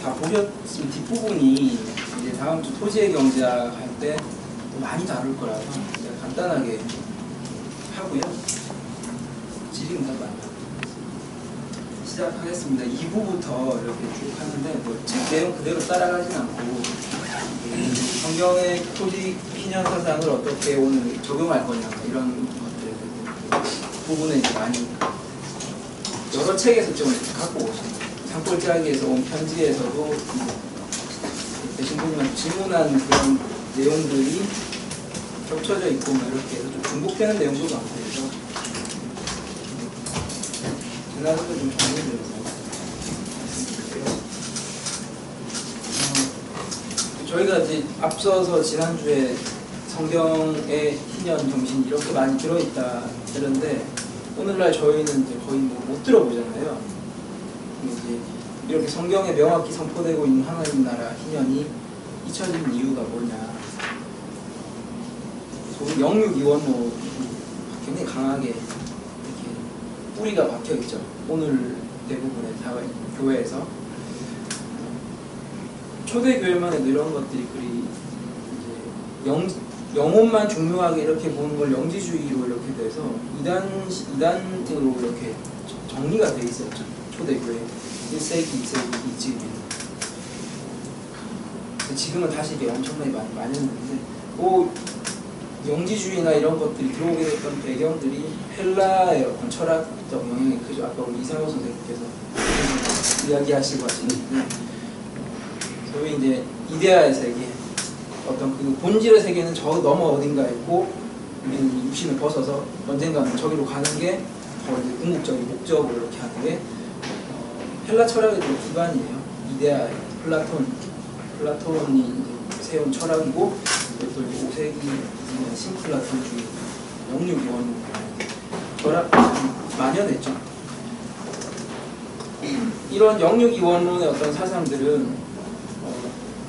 다 보셨으면 뒷부분이 이제 다음 주 토지의 경제학 할 때 많이 다룰 거라서 간단하게 하고요. 질의응답 시작하겠습니다. 2부부터 이렇게 쭉 하는데 뭐 책 내용 그대로 따라가진 않고 성경의 토지 희년 사상을 어떻게 오늘 적용할 거냐 이런 것들 부분에 이제 많이 여러 책에서 좀 갖고 오십니다. 산골짜기에서 온 편지에서도 대신 분님한테 질문한 그런 내용들이 겹쳐져 있고 뭐 이렇게 해서 좀 중복되는 내용도 많고 해서 지난주도 좀 정리드려서 저희가 이제 앞서서 지난주에 성경의 희년 정신이 이렇게 많이 들어있다 이런데 오늘날 저희는 이제 거의 못 들어보잖아요. 이제 이렇게 성경에 명확히 선포되고 있는 하나님 나라 희년이 잊혀진 이유가 뭐냐. 소위 영육이원로 굉장히 강하게 이렇게 뿌리가 박혀 있죠. 오늘 대부분의 교회에서 초대 교회만 해도 이런 것들이 그리 이제 영혼만 중요하게 이렇게 보는 걸 영지주의로 이렇게 돼서 이단으로 이렇게 정리가 돼 있었죠. 초대교회 1세기, 2세기 이쯤에. 지금은 다시 이게 엄청나게 많이 했는데 뭐 영지주의나 이런 것들이 들어오게 됐던 배경들이 헬라의 어떤 철학적 영향이 크죠. 아까 우리 이상호 선생님께서 이야기하시고 하시는데 소위 이제 이데아의 세계 어떤 그 본질의 세계는 저 너머 어딘가에 있고 우리는 육신을 벗어서 언젠가는 저기로 가는 게 더 이제 궁극적인 목적으로 이렇게 하는 게 헬라 철학의 좀 기반이에요. 이데아 플라톤이 이제 세운 철학이고 또 5세기 신플라톤주의 영육이원 철학 만연했죠. 이런 영육이원론의 어떤 사상들은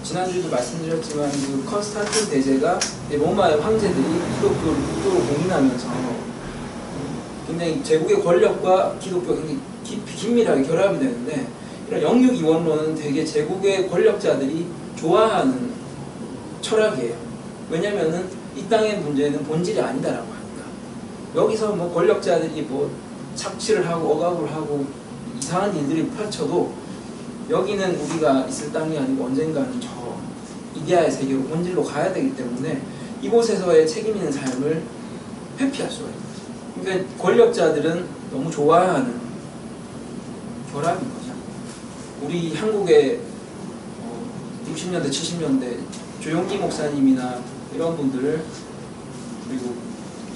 지난주에도 말씀드렸지만 그 컨스탄틴 대제가 로마의 황제들이 기독교를 국교로 공인하면서 굉장히 제국의 권력과 기독교가 굉장히 긴밀하게 결합이 되는데 이런 영육이원론은 되게 제국의 권력자들이 좋아하는 철학이에요. 왜냐면은 이 땅의 문제는 본질이 아니다라고 합니다. 여기서 뭐 권력자들이 뭐 착취를 하고 억압을 하고 이상한 일들이 펼쳐도 여기는 우리가 있을 땅이 아니고 언젠가는 저 이데아의 세계로 본질로 가야 되기 때문에 이곳에서의 책임 있는 삶을 회피할 수가 있는 거죠. 그러니까 권력자들은 너무 좋아하는 결합인 거죠. 우리 한국의 60년대, 70년대 조용기 목사님이나 이런 분들을 그리고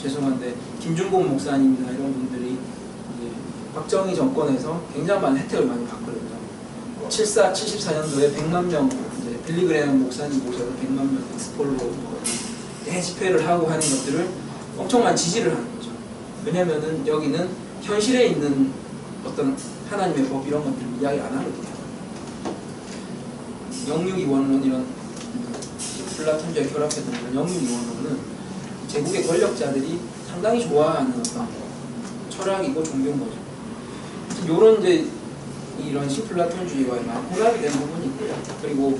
죄송한데 김준곤 목사님이나 이런 분들이 이제 박정희 정권에서 굉장히 많은 혜택을 많이 받거든요. 74년도에 100만 명 이제 빌리그레엄 목사님 모셔서 100만 명 엑스폴로 대집회를 하고 하는 것들을 엄청 많이 지지를 하는 거죠. 왜냐면은 여기는 현실에 있는 어떤 하나님의 법 이런 것들을 이야기 안 하거든요. 영육이원론 이런 플라톤주의 결합했던 그런 영육이원론은 제국의 권력자들이 상당히 좋아하는 어떤 철학이고 종교인 거죠. 요런 이제 이런 신플라톤주의와의 많이 혼합이 되는 부분이 있고요. 그리고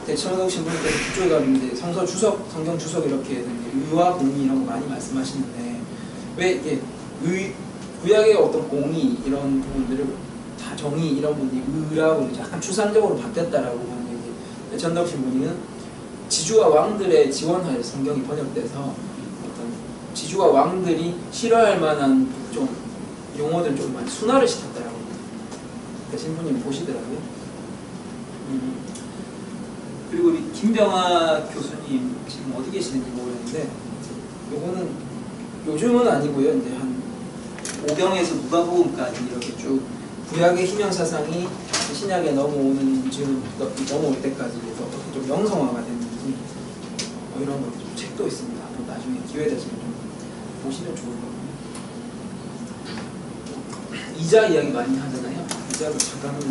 대천하고 신부님께서 그쪽에 가면 이제 성서 주석, 성경 주석 이렇게 의와 공의 이런 거 많이 말씀하시는데 왜 이게 구약의 어떤 공의 이런 부분들을 다 정의 이런 분들이 의라고 약간 추상적으로 바뀌었다라고 하는 게 대천덕 신부님은 지주와 왕들의 지원하에 성경이 번역돼서 어떤 지주와 왕들이 싫어할 만한 좀 용어들 좀 많이 순화를 시켰다라고 신부님이 보시더라고요. 그리고 우리 김병아 교수님 지금 어디 계시는지 모르겠는데 요거는 요즘은 아니고요. 이제 한 오경에서 누가복음까지 이렇게 쭉 구약의 희년 사상이 신약에 넘어올 때까지 해서 어떻게 좀 영성화가 됐는지 이런 것 좀 책도 있습니다. 나중에 기회 되시면 좀 보시면 좋을 것 같아요. 이자 이야기 많이 하잖아요. 이자도 잠깐만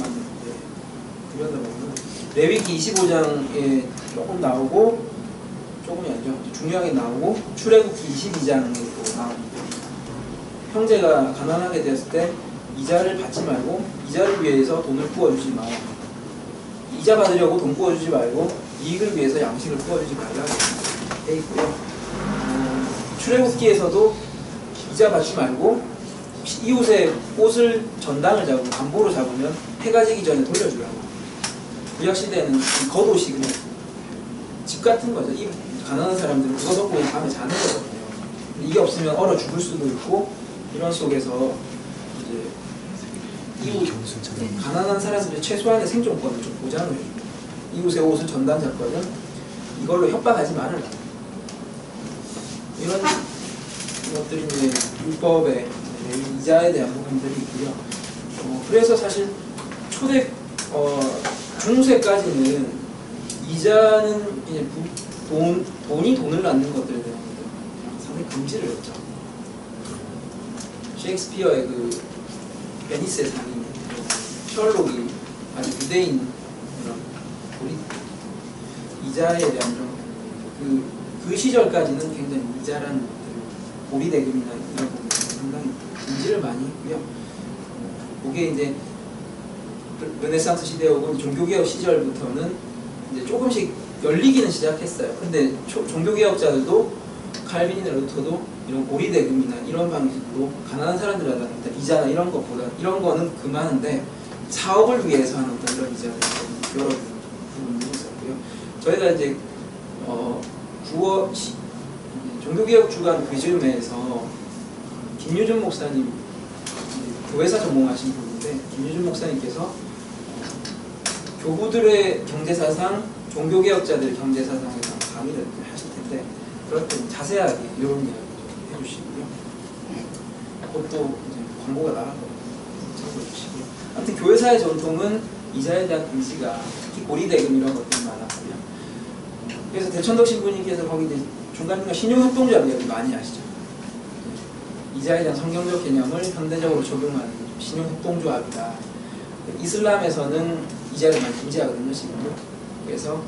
들여다보면 레위기 25장에 조금 나오고 조금이 아니죠. 중요하게 나오고 출애굽기 22장에 또 나옵니다. 형제가 가난하게 되었을 때 이자를 받지 말고 이자를 위해서 돈을 부어주지 마. 이자 받으려고 돈 부어주지 말고 이익을 위해서 양식을 부어주지 말라고 돼 있고요. 출애굽기에서도 이자 받지 말고 이웃의 옷을 전당을 잡으면 담보로 잡으면 해가 지기 전에 돌려주라고. 구약시대에는 겉옷이 그냥 집 같은 거죠. 이 가난한 사람들은 그거 덮고 밤에 자는 거거든요. 이게 없으면 얼어 죽을 수도 있고 이런 속에서 이제 이웃 가난한 사람들의 최소한의 생존권을 좀 보장을 해줍니다. 이웃의 옷을 전당 잡거든 이걸로 협박하지 말아라. 이런 것들이 이제 율법의 이자에 대한 부분들이 있고요. 그래서 사실 중세까지는 이자는 이제 돈이 돈을 낳는 것들에 대한 상당히 금지를 했죠. 셰익스피어의 그 베니스의 상인 셜록이 아주 유대인 이런 이자에 대한 그 시절까지는 굉장히 이자라는 고리대금이나 이런 부분이 상당히 금지를 많이 했고요. 그게 이제 르네상스 시대에 오고 종교개혁 시절부터는 이제 조금씩 열리기는 시작했어요. 근데 종교개혁자들도 칼빈이나 루터도 이런 고리대금이나 이런 방식으로 가난한 사람들한테 이자나 이런 것보다 이런 거는 그만한데 사업을 위해서 하는 어떤 이런 이자들 여러 부분이 있었고요. 저희가 이제 9월 종교개혁 주간 그 즈음에서 김유준 목사님 교회사 전공하신 분인데 김유준 목사님께서 교부들의 경제사상, 종교개혁자들의 경제사상에서 강의를 하실 텐데 그럴 때 자세하게 이런 이야기 좀 해주시고요. 그것도 이제 광고가 나갈 거예요. 참고해 주시고요. 아무튼 교회사의 전통은 이자에 대한 금지가 특히 고리대금 이런 것들이 많았고요. 그래서 대천덕 신부님께서 거기 이제 중간중간 신용협동조합 이야기 많이 하시죠. 이자에 대한 성경적 개념을 현대적으로 적용하는 신용협동조합이다. 이슬람에서는 이자를 많이 금지하거든요, 지금도. 그래서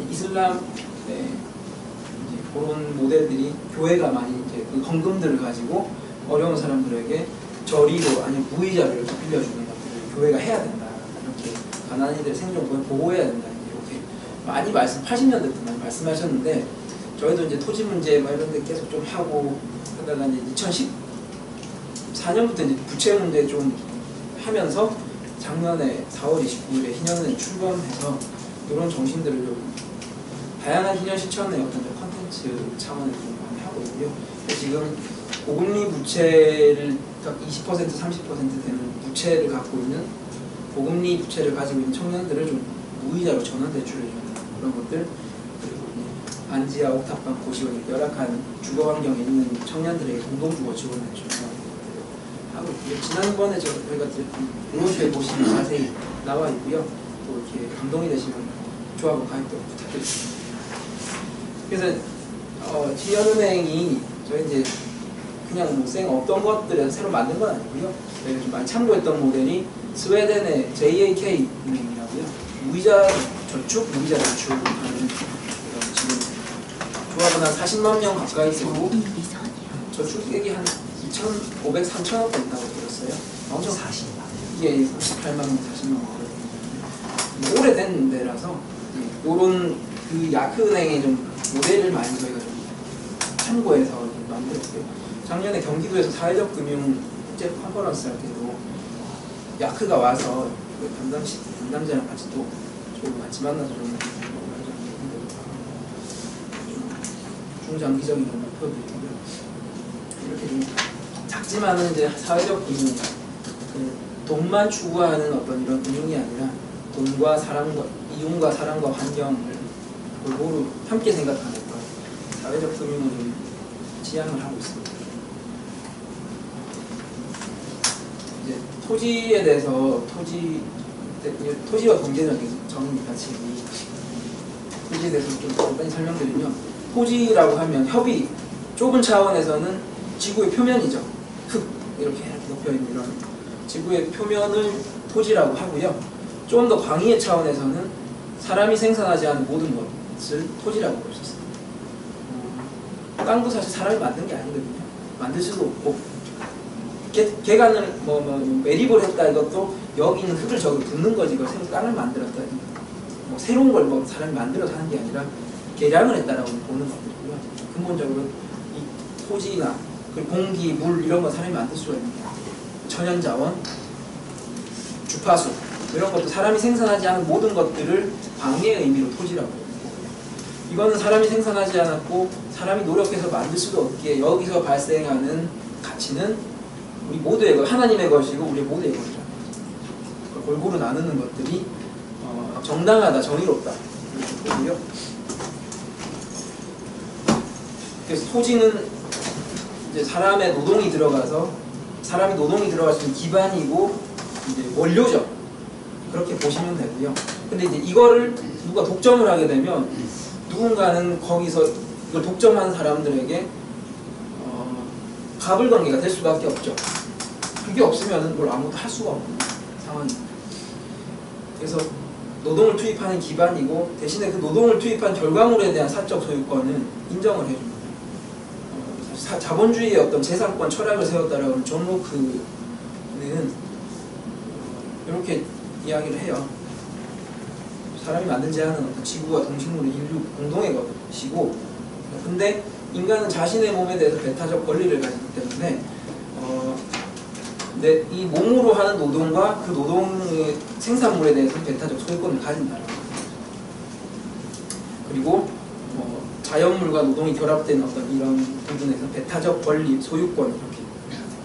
이슬람의 이제 그런 모델들이 교회가 많이 이제 그 헌금들을 가지고 어려운 사람들에게 저리로 아니면 무이자로 이렇게 빌려주는 것들을 교회가 해야 된다. 이렇게 가난한 이들의 생존권을 보호해야 된다. 이렇게 많이 80년대 때 많이 말씀하셨는데 저희도 이제 토지 문제 뭐 이런 데 계속 좀 하고 하다가 이제 2014년부터 이제 부채 문제 좀 하면서 작년에 4월 29일에 희년에 출범해서 이런 정신들을 좀 다양한 희년 실천의 어떤 컨텐츠 차원에서 좀 많이 하고 있고요. 지금 고금리 부채를 20% 30% 되는 부채를 갖고 있는 고금리 부채를 가지고 있는 청년들을 좀 무이자로 전환 대출해주는 그런 것들, 그리고 안지와 옥탑방 고시원 열악한 주거 환경에 있는 청년들에게 공동주거 지원해 주는 것들을 하고 있고요. 지난번에 저희가 브로셔에 보시면 자세히 나와 있고요. 또 이렇게 감동이 되시면 조합원 가입도 부탁드립니다. 그래서 지연은행이 저희 이제 그냥 없던 것들을 새로 만든 건 아니고요. 저희가 좀 많이 참고했던 모델이 스웨덴의 JAK 은행이라고요. 무이자 저축, 무이자 저축을 하는 지금 조합은 한 40만 명 가까이 되고 저축액이 한 2,500, 3,000억 된다고 들었어요. 엄청 40만. 이게 38만 원, 40만 원. 오래된 데라서 이런 그 야크은행의 좀 모델을 많이 저희가 좀 참고해서 만들었고요. 작년에 경기도에서 사회적 금융 국제 컨퍼런스 할 때도 야크가 와서 그 담당자랑 같이 또 같이 만나서 좀 중장기적인 목표도 있고요. 이렇게 좀 작지만은 이제 사회적 금융, 그 돈만 추구하는 어떤 이런 금융이 아니라 돈과 사랑과 이윤과 사랑과 환경을 골고루 함께 생각하는 그런 사회적 금융을 좀 지향을 하고 있습니다. 이제 토지에 대해서 토지와 경제적인 정의 가치 토지에 대해서 좀 간단히 설명드리면 토지라고 하면 협의 좁은 차원에서는 지구의 표면이죠. 흙 이렇게 높여 있는 이런 지구의 표면을 토지라고 하고요. 좀 더 광의의 차원에서는 사람이 생산하지 않은 모든 것을 토지라고 볼 수 있습니다. 땅도 사실 사람이 만든 게 아니거든요. 만들 수도 없고 개간을 매립을 했다 이것도 여기 있는 흙을 저기 붓는 거지. 이걸 새로 땅을 만들었다. 뭐 새로운 걸 뭐 사람이 만들어서 하는 게 아니라 개량을 했다라고 보는 것들이고요. 근본적으로 이 토지나 공기, 물 이런 거 사람이 만들 수가 있는 거예요. 천연자원, 주파수 이런 것도 사람이 생산하지 않은 모든 것들을 방해의 의미로 토지라고 해요. 이거는 사람이 생산하지 않았고 사람이 노력해서 만들 수도 없기에 여기서 발생하는 가치는 우리 모두의 것, 하나님의 것이고 우리 모두의 것이라는 거죠. 골고루 나누는 것들이 정당하다, 정의롭다 이렇게 보고요. 그래서 토지는 이제 사람의 노동이 들어가서 사람이 노동이 들어갈 수 있는 기반이고 이제 원료죠. 그렇게 보시면 되고요. 근데 이제 이거를 누가 독점을 하게 되면 누군가는 거기서 이걸 독점한 사람들에게 갑을 관계가 될 수밖에 없죠. 그게 없으면 뭘 아무도 할 수가 없는 상황입니다. 그래서 노동을 투입하는 기반이고 대신에 그 노동을 투입한 결과물에 대한 사적 소유권은 인정을 해줍니다. 자본주의의 어떤 재산권 철학을 세웠다라고 하는 존 로크는 이렇게 이야기를 해요. 사람이 만들지 않은 어떤 지구와 동식물의 인류 공동의 것이고, 근데 인간은 자신의 몸에 대해서 배타적 권리를 가지기 때문에 이 몸으로 하는 노동과 그 노동의 생산물에 대해서 배타적 소유권을 가진다는 거죠. 그리고 자연물과 노동이 결합된 어떤 이런 부분에서 배타적 권리, 소유권 이렇게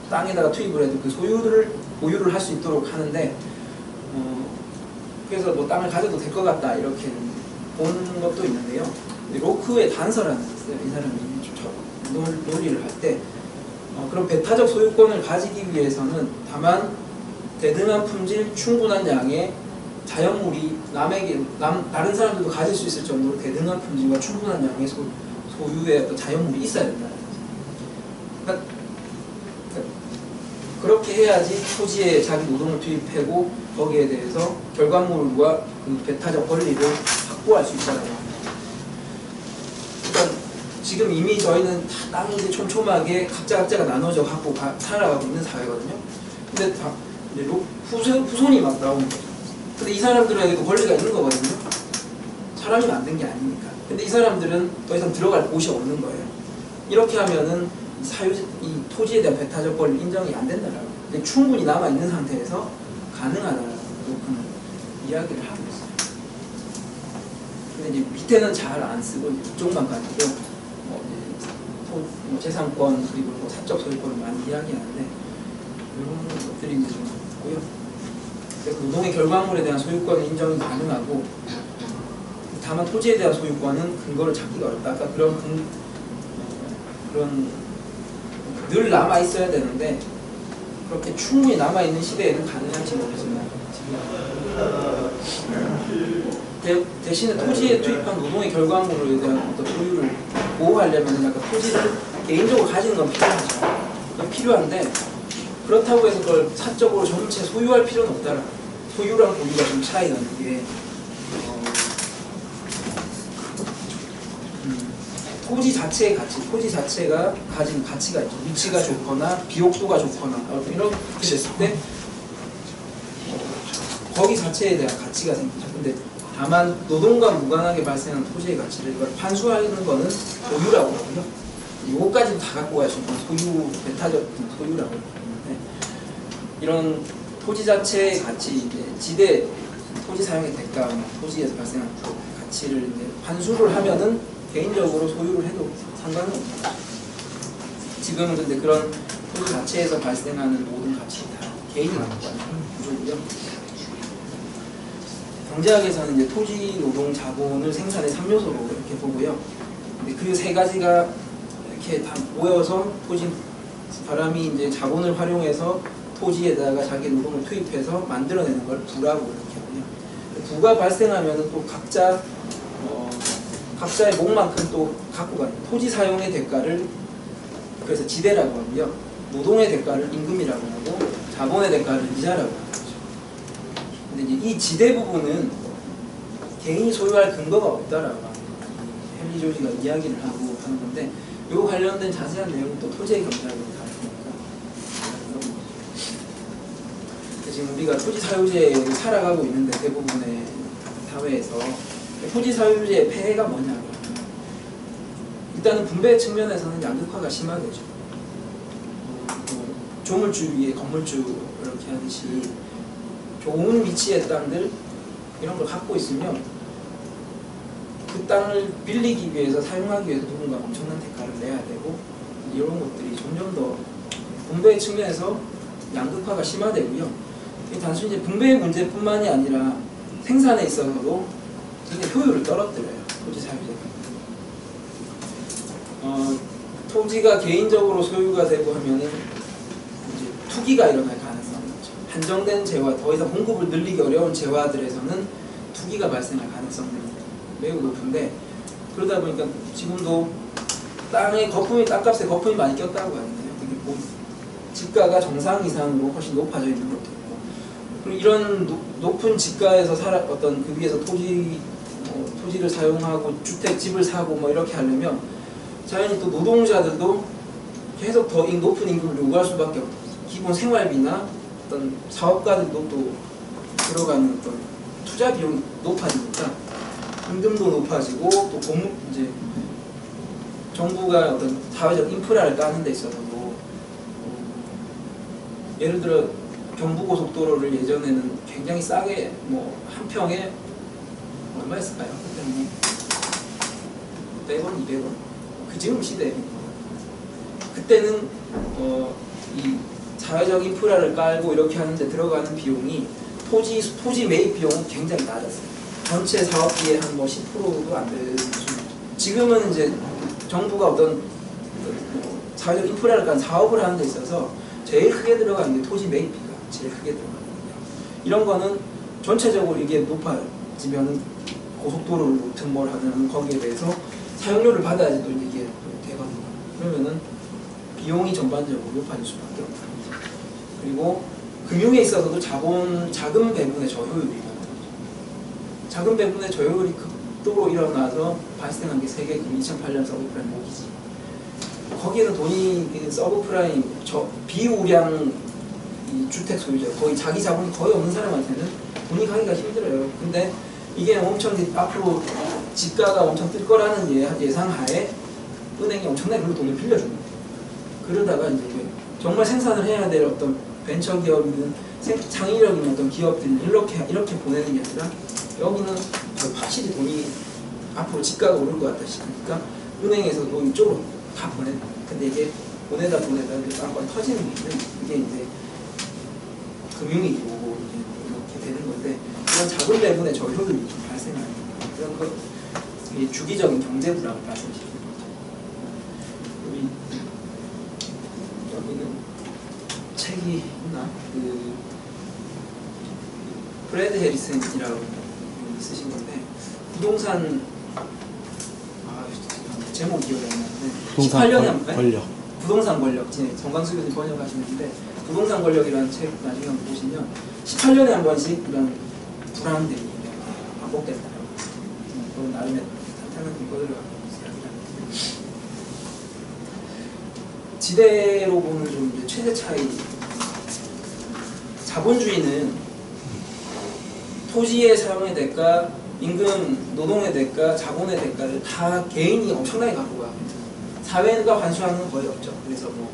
땅에다가 투입을 해도 그 보유를 할 수 있도록 하는데 그래서 뭐 땅을 가져도 될 것 같다 이렇게 보는 것도 있는데요. 로크의 단서라는 게 있어요. 이 사람이 논리를 할 때 그런 배타적 소유권을 가지기 위해서는 다만 대등한 품질, 충분한 양의 자연물이 다른 사람들도 가질 수 있을 정도로 대등한 품질과 충분한 양의 소유의 어떤 자연물이 있어야 된다는 거죠. 그러니까 그렇게 해야지 토지에 자기 노동을 투입하고 거기에 대해서 결과물과 그 배타적 권리를 확보할 수 있다는 겁니다. 그러니까 지금 이미 저희는 다 땅이 이제 촘촘하게 각자가 나눠져 갖고 살아가고 있는 사회거든요. 근데 다 이제 후손이 막 나오는 거죠. 근데 이 사람들에게도 권리가 있는 거거든요. 사람이 만든 게 아니니까. 근데 이 사람들은 더 이상 들어갈 곳이 없는 거예요. 이렇게 하면은 이 토지에 대한 배타적 권리 인정이 안 된다라고. 근데 충분히 남아 있는 상태에서 가능하다라고 이야기를 하고 있어요. 근데 이제 밑에는 잘 안 쓰고 이쪽만 가지고 재산권 그리고 사적 소유권을 많이 이야기하는데 이런 것들이 이제 좀 있고요. 그래서 노동의 결과물에 대한 소유권은 인정이 가능하고 다만 토지에 대한 소유권은 근거를 찾기가 어렵다. 아까 그런 늘 남아 있어야 되는데 그렇게 충분히 남아 있는 시대에는 가능할지 모르지만 대신에 토지에 투입한 노동의 결과물에 대한 어떤 소유를 보호하려면 약간 토지를 개인적으로 가지는 건 필요하죠. 필요한데 그렇다고 해서 그걸 사적으로 전체 소유할 필요는 없다라. 소유랑 보유가 좀 차이 나는 게 토지 자체의 가치, 토지 자체가 가진 가치가 있죠. 위치가 좋거나 비옥도가 좋거나 이렇게 됐을 때 거기 자체에 대한 가치가 생기죠. 근데 다만 노동과 무관하게 발생하는 토지의 가치를 이걸 판수하는 거는 소유라고 하고요. 이거까지도 다 갖고 갈 수 있는 소유, 배타적 소유라고 하는데 이런 토지 자체의 가치, 지대, 토지 사용의 대가, 토지에서 발생하는 가치를 이제 판수를 하면은 개인적으로 소유를 해도 상관은 없습니다. 지금은 근데 그런 토지 자체에서 발생하는 모든 가치 다 개인이 갖고 가는 구조고요. 경제학에서는 이제 토지, 노동, 자본을 생산의 3요소로 이렇게 보고요. 근데 그 세 가지가 이렇게 다 모여서 사람이 이제 자본을 활용해서 토지에다가 자기 노동을 투입해서 만들어내는 걸 부라고 이렇게 하고요. 부가 발생하면은 또 각자의 몫만큼 또 갖고 가는 토지 사용의 대가를 그래서 지대라고 하고요. 노동의 대가를 임금이라고 하고 자본의 대가를 이자라고 하는 거죠. 근데 이제 이 지대 부분은 개인이 소유할 근거가 없다라고 헨리 조지가 이야기를 하고 하는 건데 이 관련된 자세한 내용은 또 토지의 경제학으로 다 있으니까 지금 우리가 토지 사유제를 살아가고 있는데 대부분의 사회에서 토지 사유제의 폐해가 뭐냐? 일단은 분배 측면에서는 양극화가 심하겠죠. 조물주 위에 건물주 이렇게 하듯이 좋은 위치의 땅들 이런 걸 갖고 있으면 그 땅을 빌리기 위해서 사용하기 위해서 누군가 엄청난 대가를 내야 되고 이런 것들이 점점 더 분배 측면에서 양극화가 심화되고요. 단순히 이제 분배의 문제뿐만이 아니라 생산에 있어서도 굉장히 효율을 떨어뜨려요. 토지 사유제가. 토지가 개인적으로 소유가 되고 하면은 이제 투기가 일어날 가능성이 있죠. 한정된 재화, 더 이상 공급을 늘리기 어려운 재화들에서는 투기가 발생할 가능성이 매우 높은데 그러다 보니까 지금도 땅에 거품이 땅값에 거품이 많이 꼈다고 하는데요. 그게 뭐 지가가 정상 이상으로 훨씬 높아져 있는 것도 있고 그리고 이런 높은 지가에서 어떤 그 위에서 토지를 사용하고 주택 집을 사고 뭐 이렇게 하려면 자연히 또 노동자들도 계속 더 높은 임금을 요구할 수밖에 없어요. 기본 생활비나 어떤 사업가들도 또 들어가는 어떤 투자 비용이 높아지니까 임금도 높아지고 또 이제 정부가 어떤 사회적 인프라를 까는 데 있어서도 예를 들어 경부고속도로를 예전에는 굉장히 싸게 뭐 한 평에 얼마였을까요? 그때는 100원, 200원 그 지금 시대에 그때는 이 사회적 인프라를 깔고 이렇게 하는데 들어가는 비용이 토지 매입 비용은 굉장히 낮았어요. 전체 사업비의 한 뭐 10%도 안 되는 수준. 지금은 이제 정부가 어떤 사회적 인프라를 깐 사업을 하는 데 있어서 제일 크게 들어가는 게 토지 매입비가 제일 크게 들어가거든요. 이런 거는 전체적으로 이게 높아지면 고속도로를 놓든 뭘 하든 거기에 대해서 사용료를 받아야지 또 이게 되거든요. 그러면은 비용이 전반적으로 높아질 수밖에 없다. 그리고 금융에 있어서도 자금 배분의 저효율이 자금 배분의 저효율이 극도로 일어나서 발생한 게 세계 2008년 서브프라임 모기지. 거기에는 돈이 서브프라임 비우량 이 주택 소유자 거의 자기 자본이 거의 없는 사람한테는 돈이 가기가 힘들어요. 근데 이게 엄청 앞으로 지가가 엄청 뜰 거라는 예상하에 은행이 엄청나게 그 돈을 빌려주는 거예요. 그러다가 이제 정말 생산을 해야 될 어떤 벤처 기업이든 창의력인 어떤 기업들이 이렇게 보내는 게 아니라 여기는 확실히 돈이 앞으로 지가가 오를 것 같다 싶으니까 은행에서도 이쪽으로 다 보낸다. 근데 이게 보내다 이제 빵빵 터지는 게 있는 이게 이제 금융위기고 이렇게 되는 건데 이런 자금 배분의 저효율이 좀 발생하는 그런 거 주기적인 경제 불황을 발생시키는 거죠. 여기는 책이 있나? 브래드 해리슨이라고 쓰신 건데 부동산 제목 기억이 안 나는데 18년에 권력 부동산 권력 정광수 교수님 번역하시는데 부동산 권력이라는 책 나중에 한번 보시면 18년에 한 번씩 이런 불황들이 반복된다. 그건 나름의 탄탄한 근거들을 갖고 있어요. 지대로 보는 좀 이제 최대 차이. 자본주의는 토지의 사용의 대가, 임금, 노동의 대가, 자본의 대가를 다 개인이 엄청나게 갖고 갑니다. 사회가 환수하는 건 거의 없죠. 그래서 뭐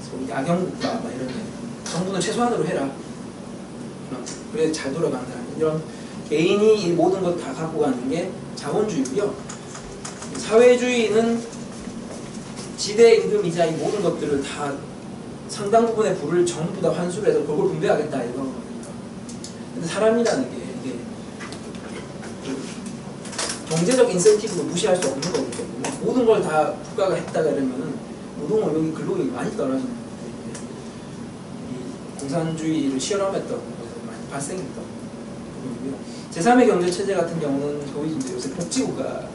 소위 악영국가 막 이런 게 정부는 최소한으로 해라. 그래 잘 돌아간다. 이런 개인이 이 모든 것 다 갖고 가는 게 자본주의고요. 사회주의는 지대 임금이자 이 모든 것들을 다 상당 부분의 부를 전부 다 환수를 해서 그걸 분배하겠다 이거거든요. 근데 사람이라는 게 이게 경제적 인센티브를 무시할 수 없는 거기 때문에 모든 걸 다 국가가 했다가 이러면은 노동력이 근로력이 많이 떨어지는 거예요. 이 공산주의를 실험했던 것에서 많이 발생했던 부분이고요. 제3의 경제체제 같은 경우는 소위 이제 요새 복지국가,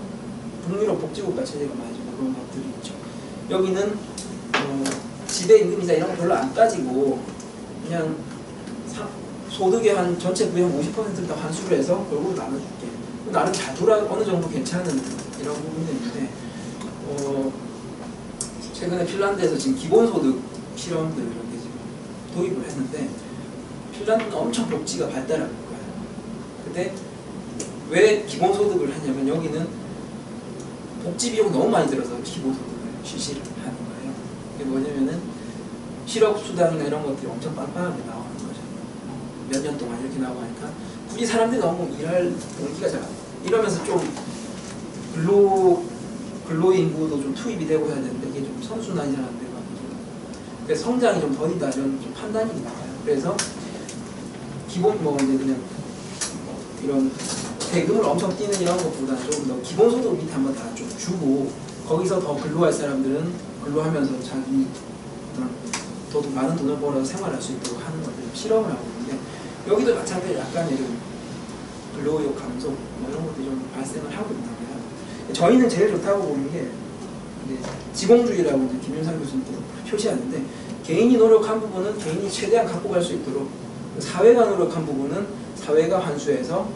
북유럽 복지국가 체제가 많이 좀 그런 것들이 있죠. 여기는 지대 임금이자 이런 거 별로 안 따지고 그냥 소득의 한 전체 부의 한 50%를 다 환수를 해서 결국 나눠줄게. 나름 잘 어느 정도 괜찮은 이런 부분이 있는데 최근에 핀란드에서 지금 기본소득 실험들 이렇게 지금 도입을 했는데 핀란드는 엄청 복지가 발달한 거예요. 근데 왜 기본소득을 하냐면 여기는 복지 비용 너무 많이 들어서 기본소득을 실시를 하는 거예요. 이게 뭐냐면은 실업수당이나 이런 것들이 엄청 빵빵하게 나오는 거죠. 몇 년 동안 이렇게 나오고 하니까 굳이 사람들이 너무 일할 동기가 잘 안 돼요. 이러면서 좀 근로인구도 좀 투입이 되고 해야 되는데 이게 좀 선순환이 잘 안 돼가지고 그래서 성장이 좀 더디다 이런 좀 판단이 나와요. 그래서 기본 뭐 이제 그냥 뭐 이런 대금을 엄청 띄는 이런 것보다 좀 더 기본소득 밑에 한번 다 좀 주고 거기서 더 근로할 사람들은 근로하면서 자기 어떤 더 많은 돈을 벌어서 생활할 수 있도록 하는 것들 실험을 하고 있는데 여기도 마찬가지로 약간의 이런 근로의욕 감소 뭐 이런 것들이 좀 발생을 하고 있는 거예요. 저희는 제일 좋다고 보는 게 지공주의라고 이제 김윤상 교수님도 표시하는데 개인이 노력한 부분은 개인이 최대한 갖고 갈 수 있도록 사회가 노력한 부분은 사회가 환수해서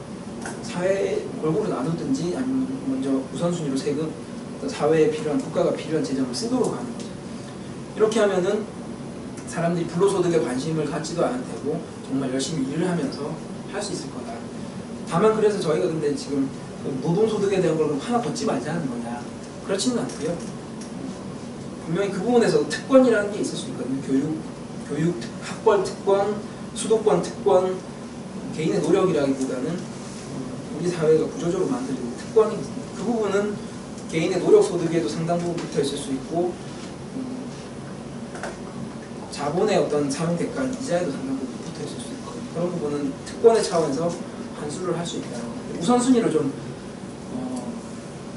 사회 골고루 나누든지 아니면 먼저 우선순위로 세금 사회에 필요한 국가가 필요한 재정을 쓰도록 하는 거죠. 이렇게 하면은 사람들이 불로소득에 관심을 갖지도 않을 테고 정말 열심히 일을 하면서 할 수 있을 거다. 다만 그래서 저희가 근데 지금 노동소득에 대한 걸 하나 걷지 말자는 거냐 그렇지는 않고요. 분명히 그 부분에서 특권이라는 게 있을 수 있거든요. 교육 학벌 특권, 수도권 특권, 개인의 노력이라기보다는 우리 사회가 구조적으로 만들어진 특권이 있습니다. 그 부분은 개인의 노력 소득에도 상당 부분 붙어 있을 수 있고 자본의 어떤 사용 대가 이자에도 상당 부분 붙어 있을 수 있거든요. 그런 부분은 특권의 차원에서 환수를 할 수 있다. 우선순위로 좀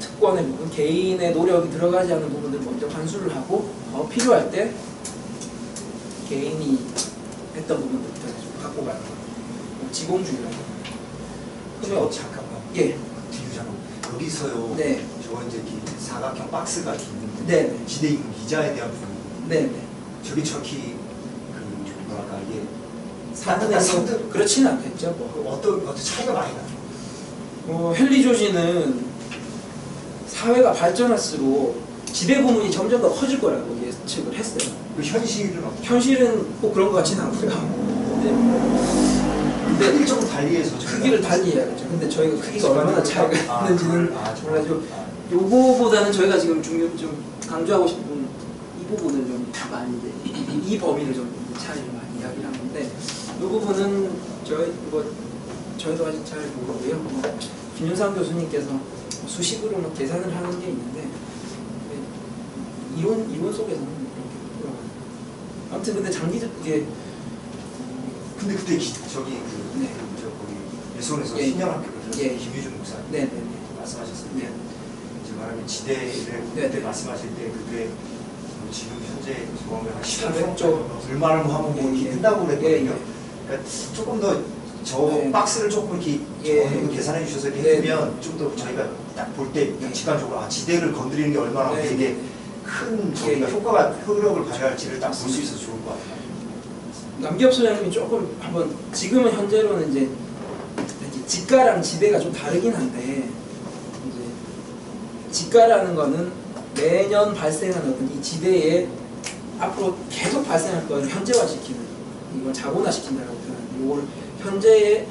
특권의 부분, 개인의 노력이 들어가지 않는 부분들 먼저 환수를 하고 필요할 때 개인이 했던 부분들부터 좀 갖고 가는 거예요. 지공주의라고. 그러면 잠깐만. 예. 뒤유자로 여기서요. 네. 저거 이제 사각형 박스가 있는데 네. 지대임금 이자에 대한 부분. 네. 저기 저기 뭐랄까 이게 상등 그렇지는 않겠죠. 뭐. 어떤 차이가 많이 나요. 헨리 조지는 사회가 발전할수록 지대 부문이 점점 더 커질 거라고 예측을 했어요. 그 현실은 어떻게? 현실은 꼭 그런 것 같지는 않고요. 근데 크기를 조금 달리해서 크기를 달리해야겠죠. 근데 저희가 크기가 얼마나 차이가 있는지는 몰라도 요거보다는 저희가 지금 좀 강조하고 싶은 이 부분을 좀 많이 이 범위를 좀 차이를 많이 이야기를 하는데 이 부분은 저희도 아직 잘 모르고요. 김윤상 교수님께서 수식으로 막 계산을 하는 게 있는데 이론 속에서는 그렇게 돌아가요. 아무튼 근데 장기적 이게 근데 그때 저기 네. 거기 일본에서 예. 신년학교 예. 김유준 목사 네네네 말씀하셨을 때 네. 지금 말하면 지대를 네. 그때 말씀하실 때 그게 지금 현재 지금은 한 400조 얼마를 뭐 하면 뭐 이렇게 뜬다고 그랬거든요. 예. 그러니까 조금 더 저 네. 박스를 조금 이렇게 예. 계산해 주셔서 이렇게 네. 해주면 좀 더 저희가 딱 볼 때 네. 직관적으로 지대를 건드리는 게 얼마나 네. 되게 큰 저희가 예. 효력을 발휘할지를 딱 볼 수 있어서 좋을 것 같아요. 남기엽 소장님이 조금 한번 지금은 현재로는 이제 지가랑 지대가 좀 다르긴 한데 이제 지가라는 거는 매년 발생하는 어떤 이 지대에 앞으로 계속 발생할 걸 현재화시키는 이걸 자본화시킨다라고 표현하는데 이걸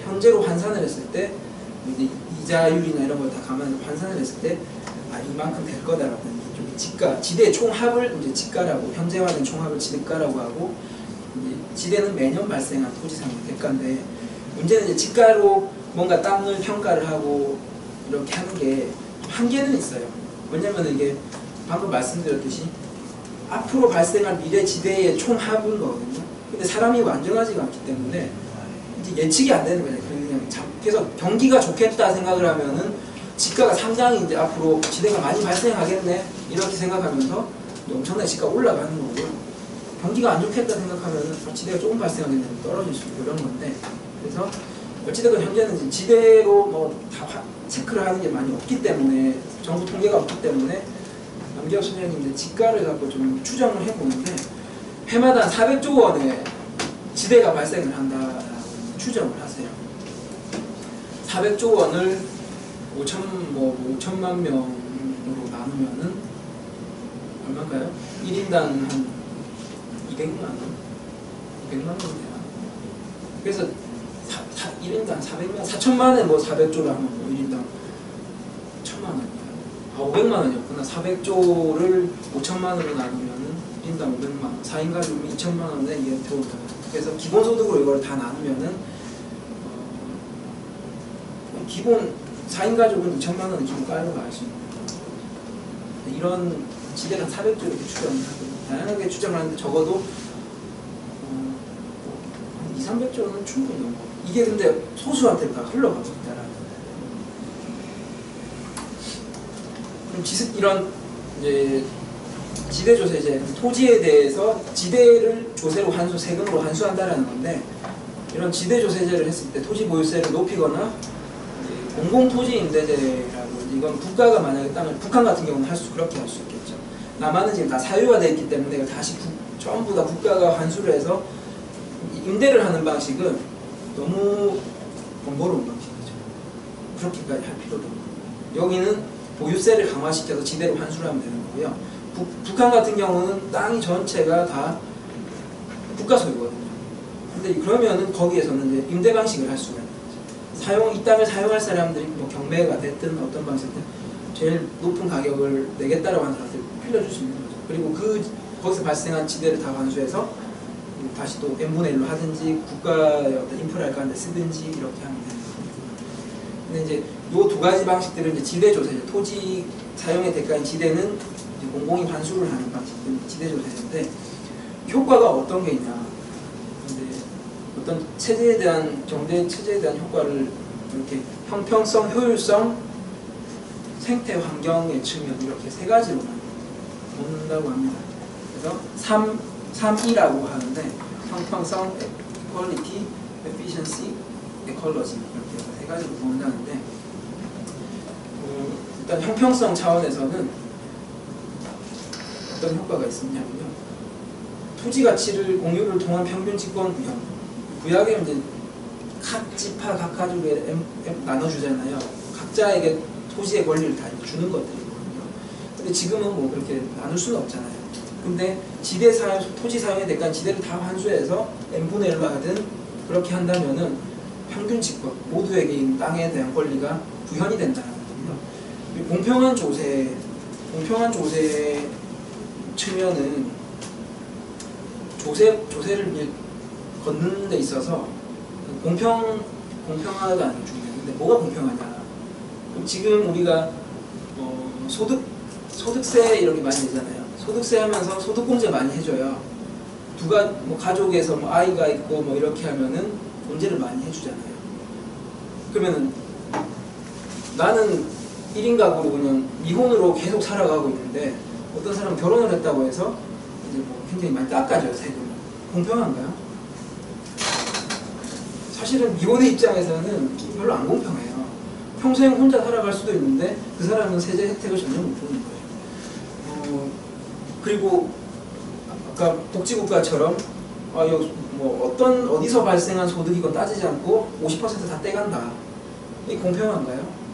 현재로 환산을 했을 때 이제 이자율이나 이런 걸 다 감안해서 환산을 했을 때 이만큼 될 거다라는 이쪽에 지가 지대 총합을 이제 지가라고 현재화된 총합을 지가라고 하고 이제 지대는 매년 발생한 토지상의 대가인데 문제는 이제 지가로 뭔가 땅을 평가를 하고 이렇게 하는 게 한계는 있어요. 왜냐면 이게 방금 말씀드렸듯이 앞으로 발생할 미래 지대의 총합인 거거든요. 근데 사람이 완전하지가 않기 때문에 이제 예측이 안 되는 거예요. 그래서 경기가 좋겠다 생각을 하면은 지가가 상당히 이제 앞으로 지대가 많이 발생하겠네 이렇게 생각하면서 엄청나게 지가가 올라가는 거고요. 경기가 안 좋겠다 생각하면은 지대가 조금 발생하겠네 떨어질 수 있고 이런 건데 그래서 어찌됐건 현재는 이제 지대로 뭐 다 체크를 하는 게 많이 없기 때문에 정부 통계가 없기 때문에 남기엽 소장님 이제 지가를 갖고 좀 추정을 해보는데 해마다 400조 원의 지대가 발생을 한다라고 추정을 하세요. 400조 원을 5천만 명으로 나누면은 얼마일까요? 1인당 한 200만 원? 200만 원 되나? 그래서 1인당 400만, 4천만에 뭐 400조를 하면 뭐 1인당 1천만 원이야. 500만 원이었구나. 400조를 5천만 원으로 나누면은 1인당 500만 원. 4인 가족이면 2천만 원에 이게 들어오다. 그래서 기본소득으로 이걸 다 나누면은 기본 4인 가족은 2천만 원은 기본 깔고 갈 수 있는 거예요. 이런 지대가 400조 이렇게 추정을 하고 다양하게 추정을 하는데 적어도 200~300조는 충분히 넘어. 이게 근데 소수한테 다 흘러가고 있다라는 거예요. 그럼 이런 이제 지대 조세제, 토지에 대해서 지대를 조세로 세금으로 환수한다라는 건데, 이런 지대 조세제를 했을 때 토지 보유세를 높이거나 공공토지임대제라고, 이건 국가가 만약에 땅을, 북한 같은 경우는 그렇게 할 수 있겠죠. 남한은 지금 다 사유가 되어 있기 때문에 이걸 다시 전부 다 국가가 환수를 해서 임대를 하는 방식은 너무 번거로운 방식이죠. 그렇게까지 할 필요도 없고, 여기는 보유세를 강화시켜서 지대로 환수를 하면 되는 거고요. 북한 같은 경우는 땅이 전체가 다 국가 소유거든요. 근데 그러면은 거기에서는 이제 임대 방식을 할 수가 있는 거죠. 이 땅을 사용할 사람들이 뭐 경매가 됐든 어떤 방식이든 제일 높은 가격을 내겠다라고 하는 사람들 빌려줄 수 있는 거죠. 그리고 거기서 발생한 지대를 다 환수해서 다시 또 n분의 1로 하든지 국가의 어떤 인프라를 가는데 쓰든지 이렇게 하면 되는 거죠. 근데 이제 요 두 가지 방식들은 이제 지대조세죠. 토지 사용의 대가인 지대는 이제 공공이 환수를 하는 방식들은 지대조세인데, 효과가 어떤 게 있냐. 근데 어떤 체제에 대한, 정제 체제에 대한 효과를 이렇게 형평성, 효율성, 생태 환경의 측면, 이렇게 세 가지로만 놓는다고 합니다. 그래서 3E라고 하는데, 형평성, 퀄리티, 에피션시, 에컬러지, 이렇게 해서 세 가지로 보는다는데, 일단 형평성 차원에서는 어떤 효과가 있었냐면요, 토지 가치를 공유를 통한 평균 직권 구형, 구약에 이제 각 지파, 각 가족에 나눠주잖아요. 각자에게 토지의 권리를 다 주는 것들이거든요. 근데 지금은 뭐 그렇게 나눌 수는 없잖아요. 근데 지대 사용, 토지 사용에 대한 지대를 다 환수해서 n분의 1로 하든 그렇게 한다면은 평균 직권, 모두에게 이 땅에 대한 권리가 구현이 된다는 거거든요. 공평한 조세 측면은 조세를 걷는 데 있어서 공평하다는 게 중요해요. 근데 뭐가 공평하냐? 그럼 지금 우리가 소득세 이렇게 많이 내잖아요. 소득세 하면서 소득공제 많이 해줘요. 뭐 가족에서 뭐 아이가 있고 뭐 이렇게 하면은 공제를 많이 해주잖아요. 그러면은 나는 1인 가구로 그냥 미혼으로 계속 살아가고 있는데, 어떤 사람은 결혼을 했다고 해서 이제 뭐 굉장히 많이 깎아줘요, 세금을. 공평한가요? 사실은 미혼의 입장에서는 별로 안 공평해요. 평생 혼자 살아갈 수도 있는데 그 사람은 세제 혜택을 전혀 못 보는 거예요. 그리고 아까 복지국가처럼 뭐 어디서 발생한 소득이건 따지지 않고 50% 다 떼간다. 이게 공평한가요?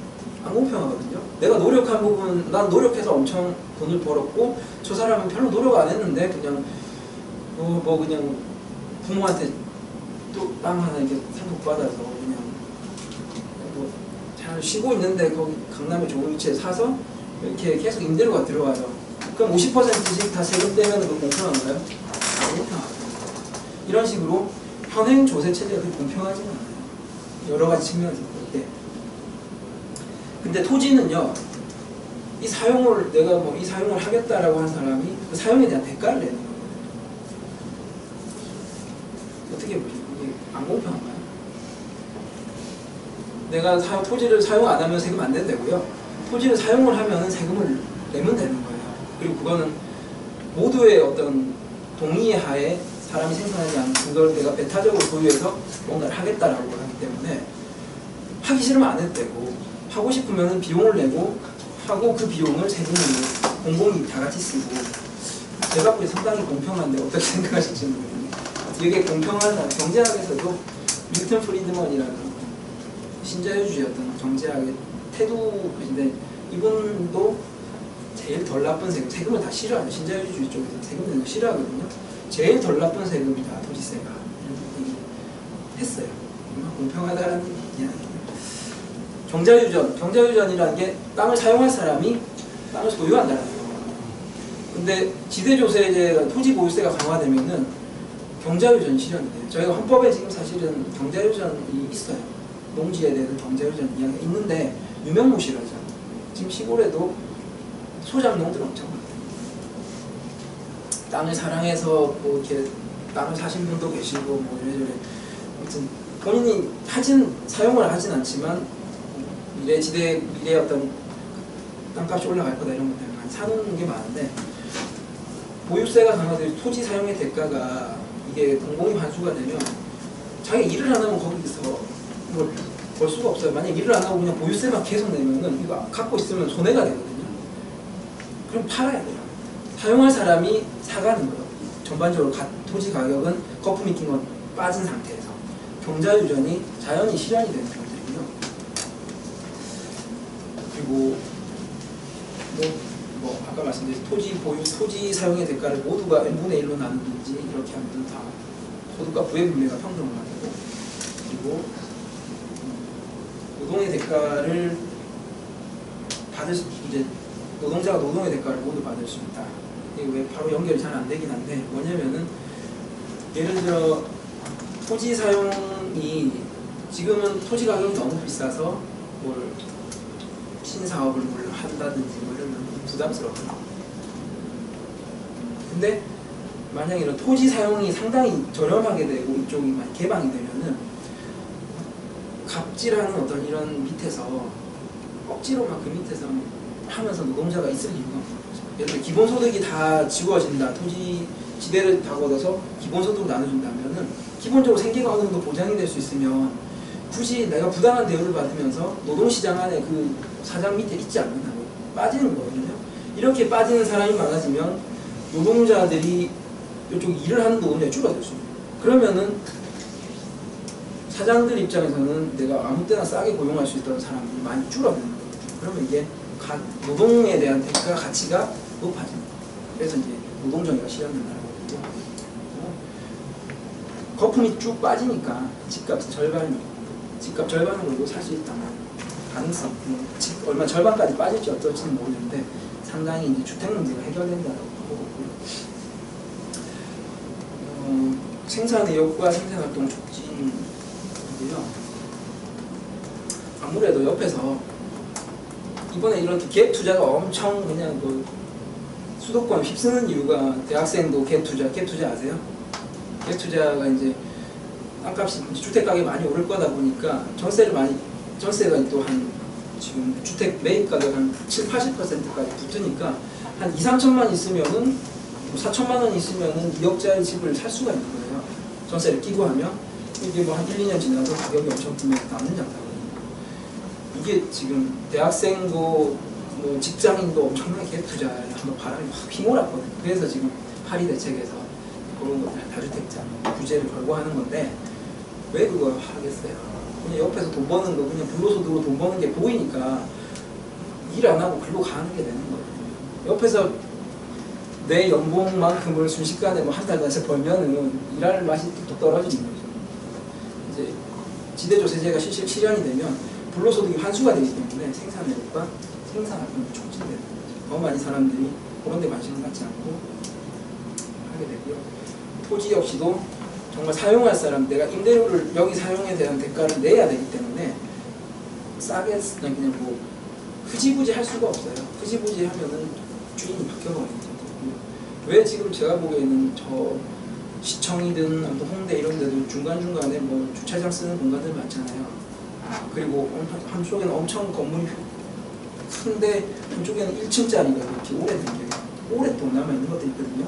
안 공평하거든요. 내가 노력한 부분, 난 노력해서 엄청 돈을 벌었고 저 사람은 별로 노력 안 했는데 그냥 그냥 부모한테 또 땅 하나 이렇게 상속 받아서 그냥 뭐 잘 쉬고 있는데 거기 강남에 좋은 위치에 사서 이렇게 계속 임대료가 들어와요. 그럼 50%씩 다 세금 떼면 그거 공평한가요? 안 공평하거든요. 이런 식으로 현행 조세 체제가 그렇게 공평하지는 않아요. 여러 가지 측면에서 볼 때. 근데 토지는요, 내가 뭐 이 사용을 하겠다라고 한 사람이 그 사용에 대한 대가를 내는 거예요. 어떻게 보시죠? 이게 안 공평한가요? 내가 토지를 사용 안 하면 세금 안 낸다고요? 토지를 사용을 하면 세금을 내면 되는 거예요. 그리고 그거는 모두의 어떤 동의의 하에 사람이 생산하지 않는 그걸 내가 배타적으로 소유해서 뭔가를 하겠다라고 하기 때문에 하기 싫으면 안 해도 되고, 하고 싶으면 비용을 내고 하고 그 비용을 세금으로 공공이 다 같이 쓰고, 제가 보기에 상당히 공평한데 어떻게 생각하실지 모르겠네요. 이게 공평한, 경제학에서도 밀턴 프리드먼이라는 신자유주의였던 경제학의 태도인데, 이분도 제일 덜 나쁜 세금을 다 싫어하죠. 신자유주의 쪽에서 세금 내는 거 싫어하거든요. 제일 덜 나쁜 세금이다, 토지세가. 했어요. 공평하다는 이야기. 경자유전이라는 게 땅을 사용할 사람이 땅을 소유한다는 거예요. 근데 지대조세제가 토지 보유세가 강화되면은 경자유전이 실현이 돼요. 저희가 헌법에 지금 사실은 경자유전이 있어요. 농지에 대해서 경자유전 이야기가 있는데 유명무실하죠. 지금 시골에도 소작농들 엄청 많아요. 땅을 사랑해서 뭐 이렇게 땅을 사신 분도 계시고 뭐 이래저래 아무튼 본인이 사용을 하진 않지만 미래 어떤 땅값이 올라갈 거다 이런 것 때문에 사놓는 게 많은데 보유세가 강화되고 토지 사용의 대가가 이게 공공이 환수가 되면 자기 일을 안 하면 거기서 뭘 벌 수가 없어요. 만약 일을 안 하고 그냥 보유세만 계속 내면은 이거 갖고 있으면 손해가 되거든요. 그럼 팔아야 돼요. 사용할 사람이 사가는 거예요. 전반적으로 토지 가격은 거품이 낀 건 빠진 상태에서 경자유전이 자연히 실현이 되는 것들이고요. 그리고 뭐 아까 말씀드린 토지 사용의 대가를 모두가 n분의 1로 나누든지 이렇게 하면 다 소득과 부의 분배가 평등화가 되고, 그리고 노동의 대가를 이제 노동자가 노동의 대가를 모두 받을 수 있다. 이게 왜 바로 연결이 잘 안 되긴 한데 뭐냐면은 예를 들어 토지 사용이 지금은 토지 가격이 너무 비싸서 뭘 신사업을 한다든지 뭐 이러면 부담스럽거든요. 근데 만약 이런 토지 사용이 상당히 저렴하게 되고 이쪽이 많이 개방이 되면은 갑질하는 어떤 이런 밑에서 억지로 막 그 밑에서 하면서 노동자가 있을 이유가 없는 거죠. 예를 들어 기본소득이 다 지워진다. 토지 지대를 다 걷어서 기본소득을 나눠준다면은 기본적으로 생계가 어느 정도 보장이 될 수 있으면 굳이 내가 부당한 대우를 받으면서 노동시장 안에 그 사장 밑에 있지 않는다고 빠지는 거거든요. 이렇게 빠지는 사람이 많아지면 노동자들이 이쪽 일을 하는 노동자가 줄어들 수 있어요. 그러면은 사장들 입장에서는 내가 아무 때나 싸게 고용할 수 있던 사람들이 많이 줄어드는 거예요. 그러면 이게 노동에 대한 대가 가치가 높아집니다. 그래서 이제 노동정의가 실현된다는 거고요. 거품이 쭉 빠지니까 집값 절반으로도 살 수 있다면 가능성, 얼마 절반까지 빠질지 어떨지는 모르는데 상당히 이제 주택 문제가 해결된다고 보고요. 생산의 욕구와 생산활동 촉진이고요. 아무래도 옆에서 이번에 이런 갭 투자가 엄청 그냥 뭐 수도권 휩쓰는 이유가 대학생도 갭 투자 아세요? 갭 투자가 이제 땅값이 주택 가격이 많이 오를 거다 보니까 전세가 또 한 지금 주택 매입 가격 한 7~80%까지 붙으니까 한 2~3천만 있으면은 4천만 원 있으면은 2억짜리 집을 살 수가 있는 거예요. 전세를 끼고 하면 이게 뭐 한 1~2년 지나서 가격이 엄청 분명히 남는 장사거든요. 이게 지금 대학생도 뭐 직장인도 엄청나게 갭 투자에 한번 바람이 확 휘몰았거든요. 그래서 지금 파리 대책에서 그런 것들 다주택자 규제를 걸고 하는 건데 왜 그걸 하겠어요? 그냥 옆에서 돈 버는 거 그냥 불로소득으로 돈 버는 게 보이니까 일 안 하고 글로 가는 게 되는 거예요. 옆에서 내 연봉만큼을 순식간에 뭐 한 달 내서 벌면은 일할 맛이 뚝뚝 떨어지는 거죠. 이제 지대조세제가 실현이 되면 불로소득이 환수가 되기 때문에 생산력과 생산활동이 촉진되는 거죠. 더 많이 사람들이 그런 데 관심을 갖지 않고 하게 되고요. 토지 역시도 정말 사용할 사람, 내가 임대료를 여기 사용에 대한 대가를 내야 되기 때문에 싸게 그냥 뭐 흐지부지 할 수가 없어요. 흐지부지 하면은 주인이 바뀌어버리거든요. 왜 지금 제가 보기에는 저 시청이든 홍대 이런 데도 중간중간에 뭐 주차장 쓰는 공간들 많잖아요. 그리고 한쪽에는 엄청 건물이 큰데 한쪽에는 1층짜리가 이렇게 오랫동안 남아있는 것도 있거든요.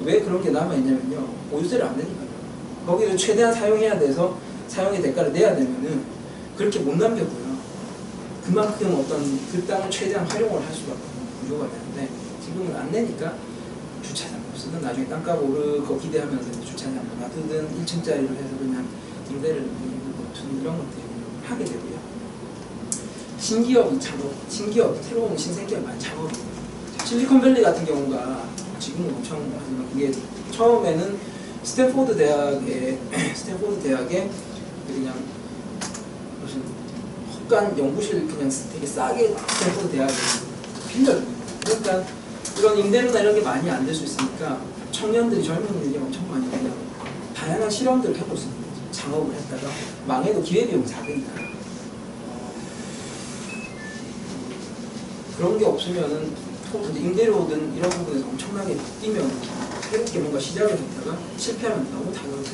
왜 그런 게 남아있냐면요. 보유세를 안 내니까요. 거기를 최대한 사용해야 돼서 사용의 대가를 내야 되면은 그렇게 못 남겨둬요. 그만큼 어떤 그 땅을 최대한 활용을 할 수가 구조가 되는데 지금은 안 내니까 주차장 없으든 나중에 땅값 오르고 기대하면서 주차장 놔두든 1층짜리로 해서 그냥 임대를 두는 이런 것들을 하게 되고요. 신기업, 새로운 신생기업 많이 창업이에요. 실리콘밸리 같은 경우가 지금은 엄청 하지만 그게 처음에는 스탠포드 대학에 그냥 무슨 헛간 연구실 그냥 되게 싸게 스탠포드 대학에 빌려줍니다. 그러니까 이런 임대료나 이런 게 많이 안 될 수 있으니까 청년들이 젊은이들이 엄청 많이 그냥 다양한 실험들을 해볼 수 있는 거죠. 창업을 했다가 망해도 기회비용이 작으니까. 그런 게 없으면은 임대료든 이런 부분에서 엄청나게 뛰면 새롭게 뭔가 시작을 했다가 실패하면 너무 당연하니까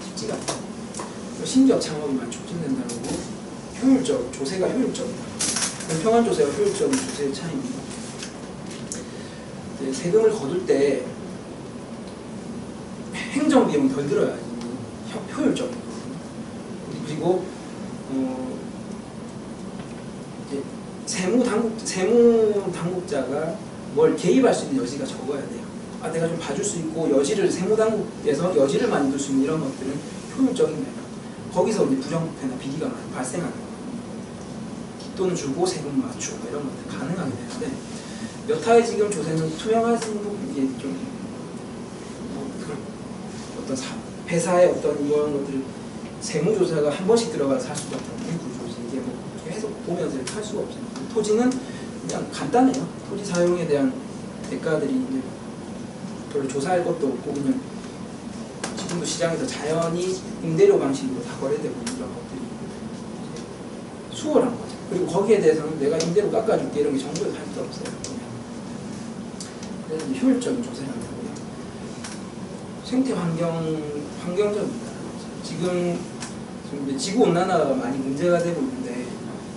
쉽지가 않죠. 신기업 창업이 많이 촉진된다는 거고 효율적, 조세가 효율적이다. 공평한 조세와 효율적인 조세의 차이입니다. 세금을 거둘 때 행정비용이 덜 들어야지 효율적인 거거든요. 그리고 이제 세무 당국자가 뭘 개입할 수 있는 여지가 적어야 돼요. 아, 내가 좀 봐줄 수 있고 여지를 세무당국에서 여지를 많이 둘 수 있는 이런 것들은 효율적인 거예요. 거기서 이제 부정부패나 비리가 많이 발생하는 거예요. 뒷돈 주고 세금 맞추고 이런 것들 가능하게 되는데 몇 하의 지금 조세는 투명하신 이게 좀 어떤 회사의 어떤 이런 것들 세무조사가 한 번씩 들어가서 할 수가 없는 구조지. 이게 뭐 계속 보면서 이렇게 할 수가 없어요. 토지는 그냥 간단해요. 토지 사용에 대한 대가들이 이제 별로 조사할 것도 없고 그냥 지금도 시장에서 자연히 임대료 방식으로 다 거래되고 있는 이런 것들이 수월한 거죠. 그리고 거기에 대해서는 내가 임대료 깎아줄게 이런 게 정부에서 할 수 없어요. 그래서 효율적인 조세라고 하고요. 생태 환경적입니다. 지금 이제 지구 온난화가 많이 문제가 되고 있는데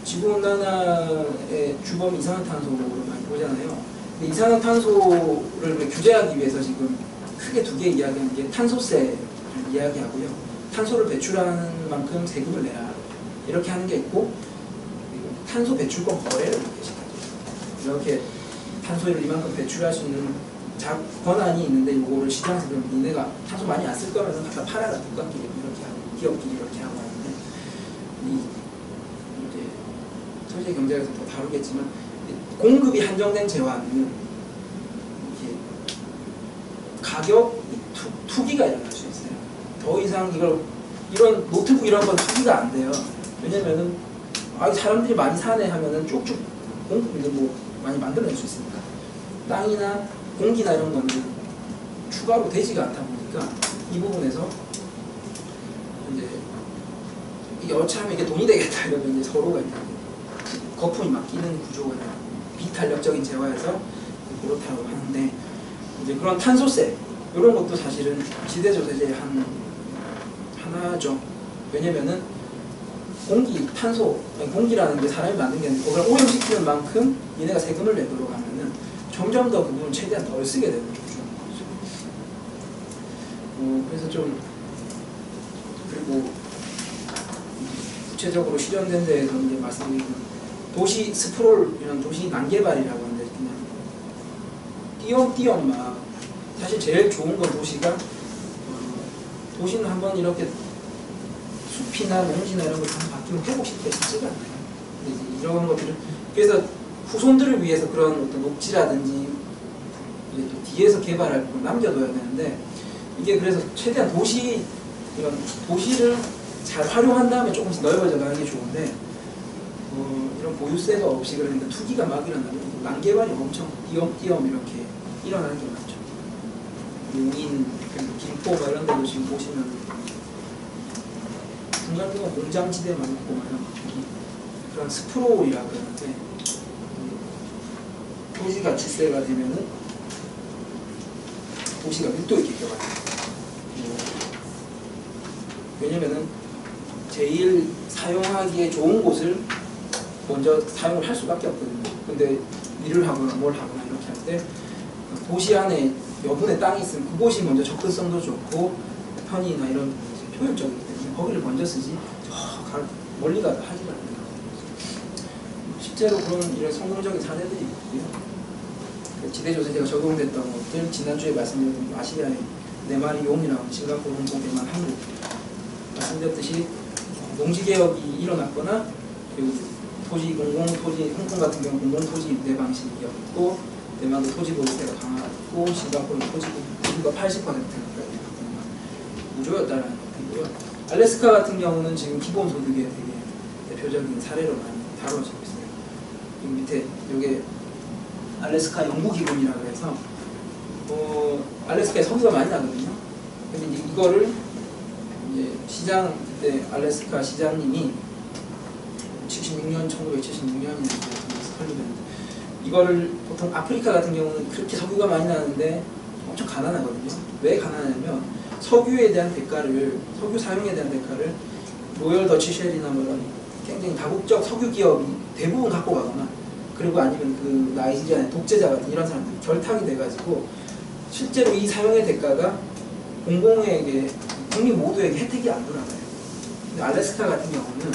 지구 온난화의 주범 이산화탄소로 많이 보잖아요. 근데 이산화탄소를 규제하기 위해서 지금 크게 두 개 이야기하는 게 탄소세를 이야기하고요. 탄소를 배출하는 만큼 세금을 내라 이렇게 하는 게 있고 그리고 탄소 배출권 거래를 이렇게 시작하죠. 이렇게 탄소를 이만큼 배출할 수 있는 권한이 있는데 이거를 시장에서 그럼 니네가 탄소 많이 안 쓸 거면 갖다 팔아라 국가끼리 이렇게 하고 기업끼리 이렇게 하고 하는데 이제 소재 경제에서 더 다루겠지만 공급이 한정된 재화는 이렇게 가격 투기가 일어날 수 있어요. 더 이상 이런 노트북 이런 건 투기가 안 돼요. 왜냐면은 사람들이 많이 사네 하면은 쭉쭉 공급을 뭐 많이 만들어낼 수 있으니까. 땅이나 공기나 이런 거는 추가로 되지가 않다 보니까 이 부분에서 이제 이게 어차피 이게 돈이 되겠다 이러면 이제 서로가 이제 거품이 막 끼는 구조가 비탄력적인 재화에서 그렇다고 하는데 이제 그런 탄소세 이런 것도 사실은 지대조세제의 하나죠. 왜냐면은 공기라는 게 사람이 만든 게 아니고 그걸 오염시키는 만큼 얘네가 세금을 내도록 하면은 점점 더 그 부분을 최대한 덜 쓰게 되는 거죠. 그래서 좀 그리고 구체적으로 실현된 데에서 이제 말씀드리면 도시 스프롤 이런 도시 난개발이라고 하는데 그냥 띄엄띄엄 막 사실 제일 좋은 건 도시가 도시는 한번 이렇게 숲이나 농지나 이런 걸 좀 바뀌면 회복시키기가 쉽지가 않아요. 이제 이런 것들을 그래서 후손들을 위해서 그런 어떤 녹지라든지 이제 또 뒤에서 개발할 걸 남겨둬야 되는데 이게 그래서 최대한 이런 도시를 잘 활용한 다음에 조금씩 넓어져 가는 게 좋은데 이런 보유세가 없이 그러니까 투기가 막 일어나면 난개발이 엄청 띄엄띄엄 이렇게 일어나는 게 많죠. 용인, 김포 이런 데도 지금 보시면 중간중간 공장지대 많고 그런 스프롤이라고 하는데 도시가치세가 되면은 도시가 밀도 있게 껴가지고 왜냐면은 제일 사용하기에 좋은 곳을 먼저 사용을 할 수밖에 없거든요. 근데 일을 하거나 뭘 하거나 이렇게 할 때 도시 안에 여분의 땅이 있으면 그곳이 먼저 접근성도 좋고 편의나 이런 효율적이기 때문에 거기를 먼저 쓰지 멀리 가서 하지 않는다. 실제로 그런 이런 성공적인 사례들이 있고요. 지대조세제가 적용됐던 것들 지난주에 말씀드렸던 아시아의 4마리 용이랑 싱가포르, 홍콩, 대만, 한국 말씀드렸듯이 농지개혁이 일어났거나 그리고 홍콩 같은 경우 공공토지 임대 방식이었고 대만도 토지보유세가 강화됐고 싱가포르는 토지보유세가 80%가 무료였다라는 것이고요. 알래스카 같은 경우는 지금 기본소득의 되게 대표적인 사례로 많이 다뤄지고 있어요. 이 밑에 이게 알래스카 연구기금이라고 해서 알래스카에 석유가 많이 나거든요. 근데 이제 이거를 이제 시장 그때 알래스카 시장님이 1976년인데 설립했는데 이거를 보통 아프리카 같은 경우는 그렇게 석유가 많이 나는데 엄청 가난하거든요. 왜 가난하냐면 석유 사용에 대한 대가를 로열 더치 쉘이나 뭐 이런 굉장히 다국적 석유 기업이 대부분 갖고 가거나 그리고 아니면 그 나이지리아의 독재자 같은 이런 사람들이 결탁이 돼가지고 실제로 이 사용의 대가가 공공에게 국민 모두에게 혜택이 안 돌아가요. 근데 알래스카 같은 경우는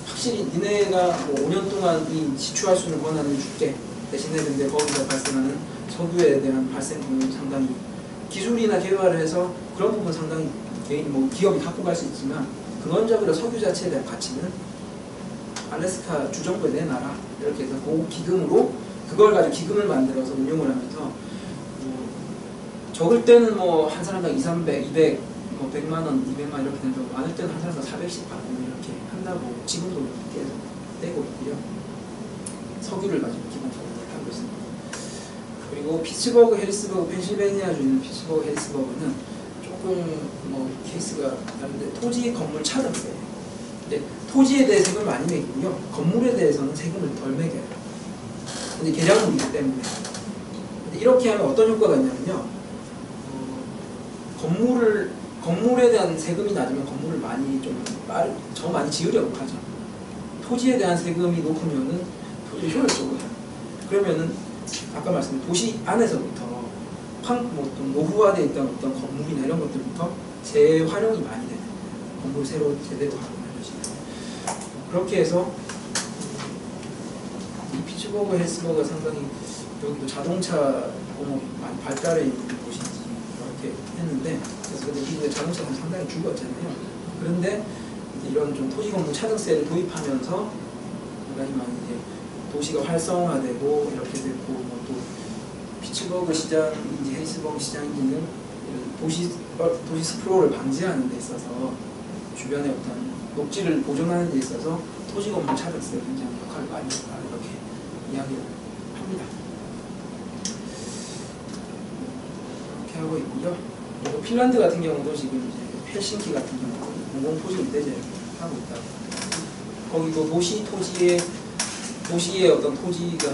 확실히 니네가 뭐 5년 동안 이 지출할 수 있는 권한을 줄게 대신에 근데 거기서 발생하는 석유에 대한 발생분은 상당히 기술이나 개발을 해서 그런 부분 상당히 개인 뭐 기업이 갖고 갈 수 있지만 근원적으로 석유 자체에 대한 가치는 알래스카 주정부에 내놔라 이렇게 해서 그 기금으로 그걸 가지고 기금을 만들어서 운용을 하면서 적을 때는 뭐 한 사람당 200, 200, 뭐 100만 원, 200만 이렇게 되는데 많을 때는 한 사람당 400씩 받고 이렇게 한다고 지금도 계속 떼고 있고요. 석유를 가지고 기본적으로 하고 있습니다. 그리고 피츠버그, 해리스버그, 펜실베니아주 있는 피츠버그, 해리스버그는 조금 뭐 케이스가 다른데 토지 건물 차등세. 근데 토지에 대해 세금을 많이 매기고요. 건물에 대해서는 세금을 덜 매겨요. 근데 계량물이기 때문에. 근데 이렇게 하면 어떤 효과가 있냐면요. 건물에 대한 세금이 낮으면 건물을 많이 더 많이 지으려고 하죠. 토지에 대한 세금이 높으면은 토지를 효율적으로 해요. 그러면은 아까 말씀드린 도시 안에서부터 노후화되어 있던 어떤 건물이나 이런 것들부터 재활용이 많이 되는 건물 새로 제대로 하고 말려지는 그렇게 해서 이 피츠버그, 헬스버그가 상당히 여기도 자동차 공업이 많이 발달해 있는 곳인지 이렇게 했는데 그래서 근데 미국의 자동차는 상당히 죽었잖아요. 그런데 이런 좀 토지 건물 차등세를 도입하면서 많이 이제 도시가 활성화되고 이렇게 됐고 또 피츠버그 시장인지 헬스버그 시장인지는 도시 스프롤을 방지하는 데 있어서 주변의 어떤 녹지를 보존하는 데 있어서 토지 건물 차등세가 굉장히 역할을 많이 했다 이렇게 이야기를 합니다. 이렇게 하고 있고요. 그리고 핀란드 같은 경우도 지금 이제 헬싱키 같은 경우 공공토지 임대제를 하고 있다. 거기도 도시의 어떤 토지가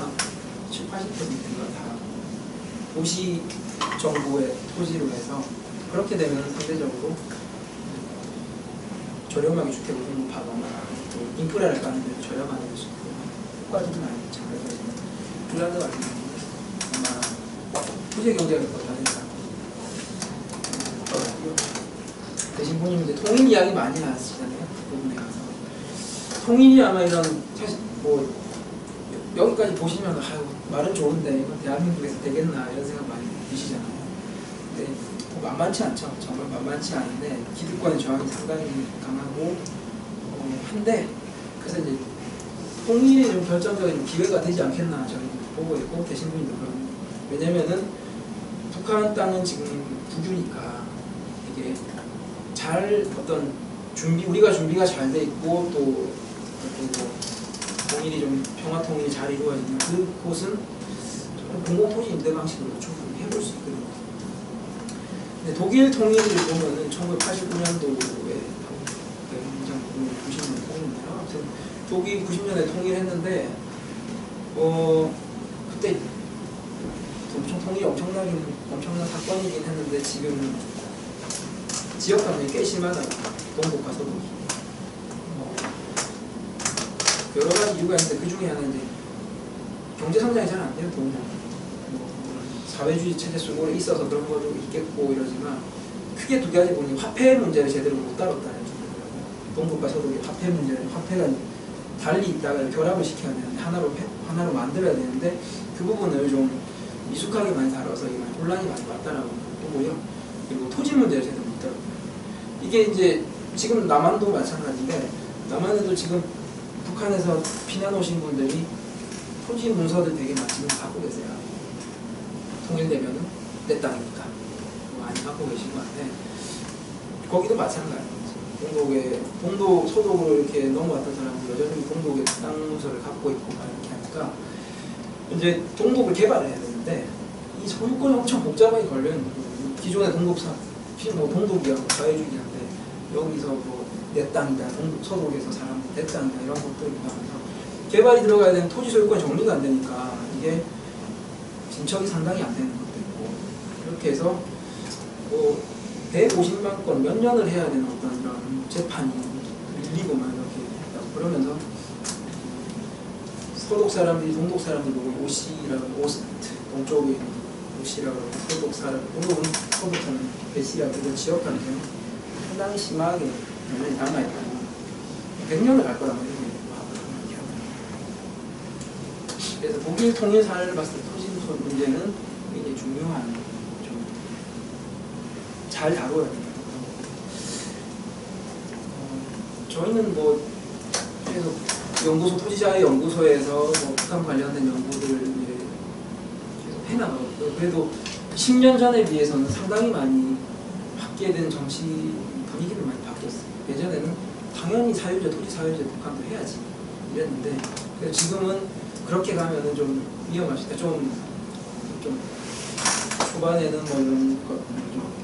70~80%가 다 도시 정부의 토지로 해서 그렇게 되면 상대적으로 저렴하게 주택을 공급하거나 또 인프라를 까는 데 저렴하게 될 수 있고 효과적인 아니겠죠. 그래서 핀란드 같은 경우는 아마 토지 경제가 더 잘된다. 대신 본인이 이제 통일 이야기 많이 나왔잖아요. 그 부분에 가서 통일이 아마 이런 사실 뭐 여기까지 보시면 아유 말은 좋은데 이건 대한민국에서 되겠나 이런 생각 많이 드시잖아요. 근데 뭐 만만치 않죠. 정말 만만치 않은데 기득권의 저항이 상당히 강하고 한데 그래서 이제 통일이 좀 결정적인 기회가 되지 않겠나 저는 보고 있고 계신 분들도 그렇고 왜냐면은 북한 땅은 지금 국유니까 이게 잘 어떤 우리가 준비가 잘 돼 있고 또 통일이 좀 평화 통일이 잘 이루어지는 그곳은 공공토지 임대 방식으로 충분히 해볼 수 있거든요. 근데 독일 통일을 보면은 1989년도에 굉장히 90년대 통일인데요. 아무튼 독일 90년대 통일했는데 그때 통일이 엄청난 사건이긴 했는데 지금 지역 감정이 꽤 심하잖아요. 동북과 서북이. 여러 가지 이유가 있는데 그 중에 하나는 이제 경제 성장이 잘 안 돼요. 동북. 사회주의 체제 속에 오래 있어서 그런 것도 있겠고 이러지만 크게 두 가지 보니 화폐 문제를 제대로 못 다뤘다는 점이더라고요. 동북과 서북의 화폐 문제를 화폐가 달리 있다가 결합을 시켜야 되는데 하나로 만들어야 되는데 그 부분을 좀 미숙하게 많이 다뤄서 이게 혼란이 많이 왔다라고 보고요. 그리고 토지 문제를 제대로 못 다뤘고요. 이게 이제 지금 남한도 마찬가지인데 남한에도 지금 북한에서 피난 오신 분들이 토지 문서들 되게 지금 갖고 계세요. 통일되면은 내 땅이니까 많이 갖고 계신 것 같은데 거기도 마찬가지예요. 동독 소독으로 이렇게 넘어왔던 사람들 여전히 동독의 땅 문서를 갖고 있고 막 이렇게 하니까 이제 동독을 개발해야 되는데 이 소유권이 엄청 복잡하게 걸려 있는 거예요. 기존의 동독사 뭐 동독이야 뭐 자유주의자인데 여기서 뭐 내 땅이다 소독에서 사람 내 땅이다 이런 것들이 나와서 개발이 들어가야 되는 토지 소유권 정리가 안 되니까 이게 진척이 상당히 안 되는 것도 있고 이렇게 해서 뭐 150만 건 몇 년을 해야 되는 어떤 이런 재판이 밀리고만 이렇게 했다고 그러면서 소독 사람들이 동독 사람들 보고 오시라고 오스트 동쪽에 있는 오시라고 소독 사람 동독은 소독하는 배시라고 그걸 지역하는 게 상당히 심하게 영향이 남아있다고 100년을 갈 거란 말이에요. 그래서 독일 통일 사례를 봤을 때 토지 문제는 굉장히 중요한 좀 잘 다뤄야 돼요. 저희는 뭐 계속 연구소 토지자의 연구소에서 뭐 북한 관련된 연구들을 계속 해나가고 그래도 10년 전에 비해서는 상당히 많이 바뀌게 된 정치 분위기를 많이 바뀌었어요. 예전에는 당연히 사유제 토지 사유제 북한도 해야지 이랬는데 지금은 그렇게 가면은 좀 위험할 수 있다. 좀 초반에는 뭐 이런 것,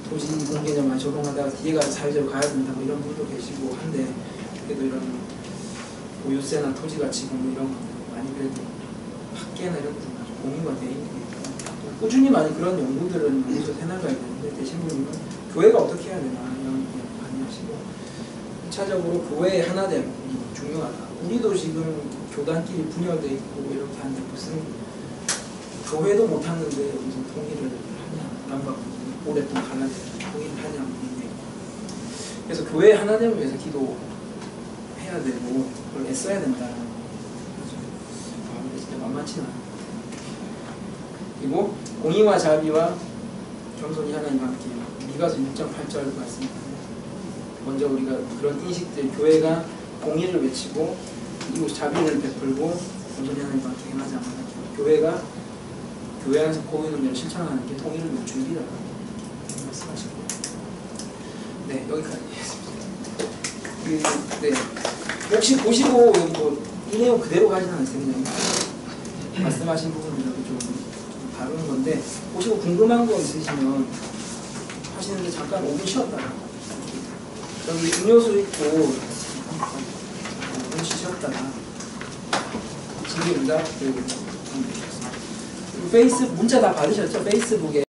도시 공개념만 적용하다가 뒤에 가서 사회적으로 가야 된다 뭐 이런 분도 계시고 한데 그래도 이런 보유세나 토지 가치 공부 이런 거 많이 그래도 학계나 이런 데서 아주 공유가 돼 있는 게 꾸준히 많이 그런 연구들은 연구소에서 해나가야 되는데 대신 보면 교회가 어떻게 해야 되나 이런 거 많이 하시고 1차적으로 교회의 하나됨이 중요하다. 우리도 지금 교단끼리 분열돼 있고 이렇게 하는데 무슨 교회도 못하는데 무슨 통일을 하냐 남과 오랫동안 갈라져서 통일을 하냐 문제. 그래서 교회 하나됨을 위해서 기도해야 되고 그걸 애써야 된다. 그래서 진짜 만만치는 않아요. 그리고 공의와 자비와 겸손히 하나님과 함께 미가서 6.8절 말씀입니다. 먼저 우리가 그런 인식들 교회가 공의를 외치고 그리고 자비를 베풀고 겸손히 하나님과 함께 행하지 않는 교회가 교회 안에서 공의를 실천하는 게 통일을 위한 준비라고 말씀하시고 네 여기까지 하겠습니다. 네 혹시 보시고 뭐 이 내용 그대로 가진 않으세요? 말씀하신 부분들을 좀 다루는 건데 보시고 궁금한 거 있으시면 하시는데 잠깐 5분 쉬었다가 여기 음료수 있고 5분 쉬셨다가 진행입니다. 페이스북 문자 다 받으셨죠? 페이스북에